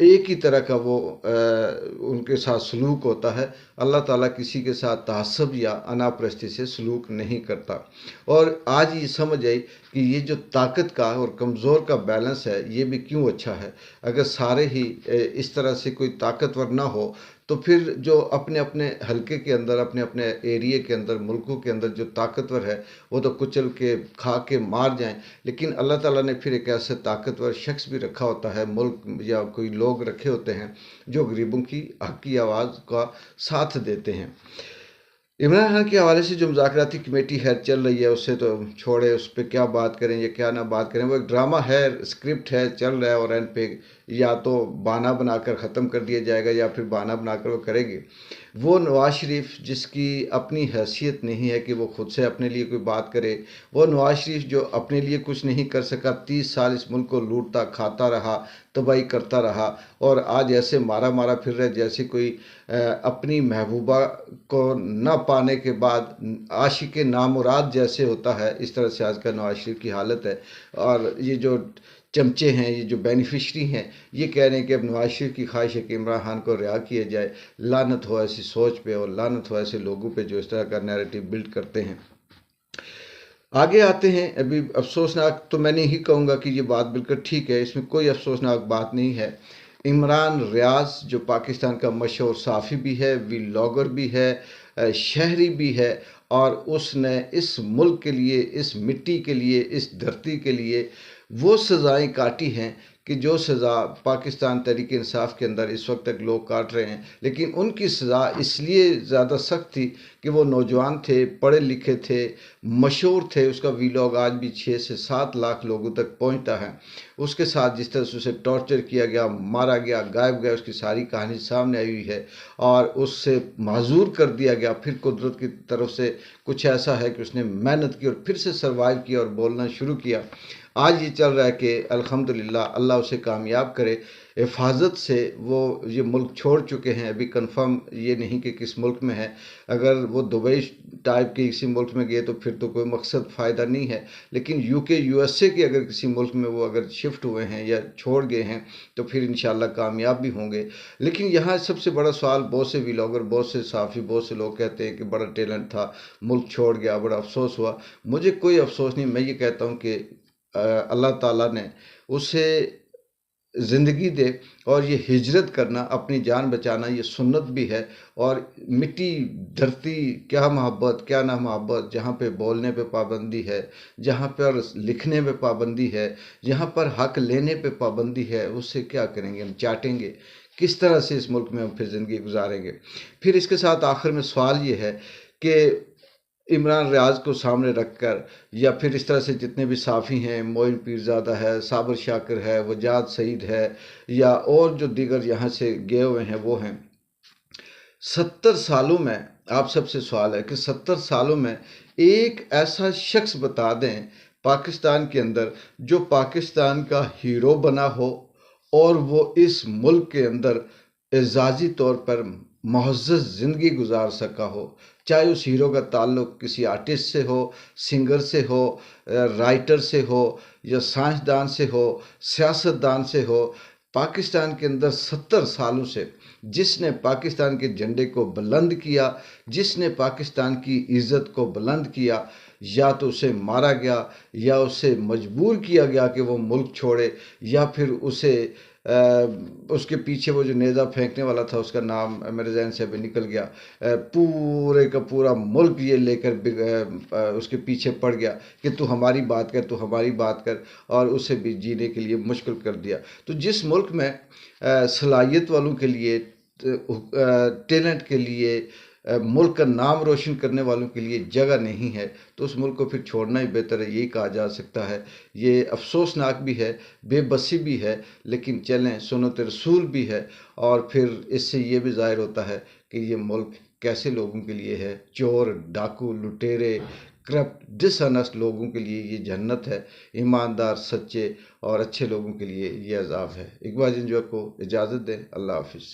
ایک ہی طرح کا وہ ان کے ساتھ سلوک ہوتا ہے۔ اللہ تعالیٰ کسی کے ساتھ تعصب یا انا پرستی سے سلوک نہیں کرتا۔ اور آج یہ سمجھ آئی کہ یہ جو طاقت کا اور کمزور کا بیلنس ہے یہ بھی کیوں اچھا ہے۔ اگر سارے ہی اس طرح سے کوئی طاقتور نہ ہو تو پھر جو اپنے اپنے حلقے کے اندر، اپنے اپنے ایریے کے اندر، ملکوں کے اندر جو طاقتور ہے وہ تو کچل کے کھا کے مار جائیں۔ لیکن اللہ تعالیٰ نے پھر ایک ایسے طاقتور شخص بھی رکھا ہوتا ہے، ملک یا کوئی لوگ رکھے ہوتے ہیں جو غریبوں کی حق کی آواز کا ساتھ دیتے ہیں۔ عمران خان کے حوالے سے جو مذاکراتی کمیٹی ہے چل رہی ہے، اس سے تو چھوڑے، اس پہ کیا بات کریں یا کیا نہ بات کریں، وہ ایک ڈرامہ ہے، اسکرپٹ ہے، چل رہا ہے، اور اینڈ پہ یا تو بہانہ بنا کر ختم کر دیا جائے گا یا پھر بہانہ بنا کر وہ کرے گی۔ وہ نواز شریف جس کی اپنی حیثیت نہیں ہے کہ وہ خود سے اپنے لیے کوئی بات کرے، وہ نواز شریف جو اپنے لیے کچھ نہیں کر سکا، 30 سال اس ملک کو لوٹتا کھاتا رہا، تباہی کرتا رہا، اور آج ایسے مارا مارا پھر رہے جیسے کوئی اپنی محبوبہ کو نہ پانے کے بعد عاشق نامراد جیسے ہوتا ہے، اس طرح سے آج کا نواز شریف کی حالت ہے۔ اور یہ جو چمچے ہیں، یہ جو بینیفیشری ہیں، یہ کہہ رہے ہیں کہ اب نواز شریف کی خواہش ہے کہ عمران خان کو رہا کیا جائے۔ لعنت ہو ایسی سوچ پہ اور لعنت ہو ایسے لوگوں پہ جو اس طرح کا نیریٹو بلڈ کرتے ہیں۔ آگے آتے ہیں۔ ابھی افسوسناک تو میں نہیں کہوں گا کہ یہ بات بالکل ٹھیک ہے، اس میں کوئی افسوسناک بات نہیں ہے۔ عمران ریاض جو پاکستان کا مشہور صحافی بھی ہے، ولاگر بھی ہے، شہری بھی ہے، اور اس نے اس ملک کے لیے، اس مٹی کے لیے، اس دھرتی کے لیے وہ سزائیں کاٹی ہیں کہ جو سزا پاکستان تحریک انصاف کے اندر اس وقت تک لوگ کاٹ رہے ہیں۔ لیکن ان کی سزا اس لیے زیادہ سخت تھی کہ وہ نوجوان تھے، پڑھے لکھے تھے، مشہور تھے، اس کا ویلاگ آج بھی 6 سے 7 لاکھ لوگوں تک پہنچتا ہے۔ اس کے ساتھ جس طرح سے اسے ٹارچر کیا گیا، مارا گیا، غائب گیا، اس کی ساری کہانی سامنے آئی ہوئی ہے، اور اس سے معذور کر دیا گیا۔ پھر قدرت کی طرف سے کچھ ایسا ہے کہ اس نے محنت کی اور پھر سے سروائیو کیا اور بولنا شروع کیا۔ آج یہ چل رہا ہے کہ الحمدللہ اللہ اسے کامیاب کرے، حفاظت سے وہ یہ ملک چھوڑ چکے ہیں۔ ابھی کنفرم یہ نہیں کہ کس ملک میں ہے۔ اگر وہ دبئی ٹائپ کے کسی ملک میں گئے تو پھر تو کوئی مقصد فائدہ نہیں ہے، لیکن USA کے اگر کسی ملک میں وہ اگر شفٹ ہوئے ہیں یا چھوڑ گئے ہیں تو پھر انشاءاللہ کامیاب بھی ہوں گے۔ لیکن یہاں سب سے بڑا سوال، بہت سے ولاگر، بہت سے صحافی، بہت سے لوگ کہتے ہیں کہ بڑا ٹیلنٹ تھا، ملک چھوڑ گیا، بڑا افسوس ہوا۔ مجھے کوئی افسوس نہیں، میں یہ کہتا ہوں کہ اللہ تعالیٰ نے اسے زندگی دے، اور یہ ہجرت کرنا، اپنی جان بچانا، یہ سنت بھی ہے۔ اور مٹی، دھرتی، کیا محبت، کیا نہ محبت، جہاں پہ بولنے پہ پابندی ہے، جہاں پر لکھنے پہ پابندی ہے، جہاں پر حق لینے پہ پابندی ہے، اس سے کیا کریں گے؟ ہم چاٹیں گے؟ کس طرح سے اس ملک میں ہم پھر زندگی گزاریں گے؟ پھر اس کے ساتھ آخر میں سوال یہ ہے کہ عمران ریاض کو سامنے رکھ کر، یا پھر اس طرح سے جتنے بھی صحافی ہیں، معین پیرزادہ ہے، صابر شاکر ہے، وجاد سعید ہے، یا اور جو دیگر یہاں سے گئے ہوئے ہیں وہ ہیں، 70 سالوں میں آپ سب سے سوال ہے کہ 70 سالوں میں ایک ایسا شخص بتا دیں پاکستان کے اندر جو پاکستان کا ہیرو بنا ہو اور وہ اس ملک کے اندر اعزازی طور پر معزز زندگی گزار سکا ہو، چاہے اس ہیرو کا تعلق کسی آرٹسٹ سے ہو، سنگر سے ہو، رائٹر سے ہو، یا سائنسدان سے ہو، سیاستدان سے ہو۔ پاکستان کے اندر 70 سالوں سے جس نے پاکستان کے جھنڈے کو بلند کیا، جس نے پاکستان کی عزت کو بلند کیا، یا تو اسے مارا گیا، یا اسے مجبور کیا گیا کہ وہ ملک چھوڑے، یا پھر اسے اس کے پیچھے وہ جو نیزہ پھینکنے والا تھا، اس کا نام میرے ذہن سے ابھی نکل گیا، پورے کا پورا ملک یہ لے کر اس کے پیچھے پڑ گیا کہ تو ہماری بات کر، تو ہماری بات کر، اور اسے بھی جینے کے لیے مشکل کر دیا۔ تو جس ملک میں صلاحیت والوں کے لیے، ٹیلنٹ کے لیے، ملک کا نام روشن کرنے والوں کے لیے جگہ نہیں ہے، تو اس ملک کو پھر چھوڑنا ہی بہتر ہے، یہی کہا جا سکتا ہے۔ یہ افسوسناک بھی ہے، بے بسی بھی ہے، لیکن چلیں، سنت رسول بھی ہے۔ اور پھر اس سے یہ بھی ظاہر ہوتا ہے کہ یہ ملک کیسے لوگوں کے لیے ہے، چور، ڈاکو، لٹیرے، کرپٹ، ڈس آنیسٹ لوگوں کے لیے یہ جنت ہے، ایماندار، سچے اور اچھے لوگوں کے لیے یہ عذاب ہے۔ اقبال جنجوع کو اجازت دیں، اللہ حافظ۔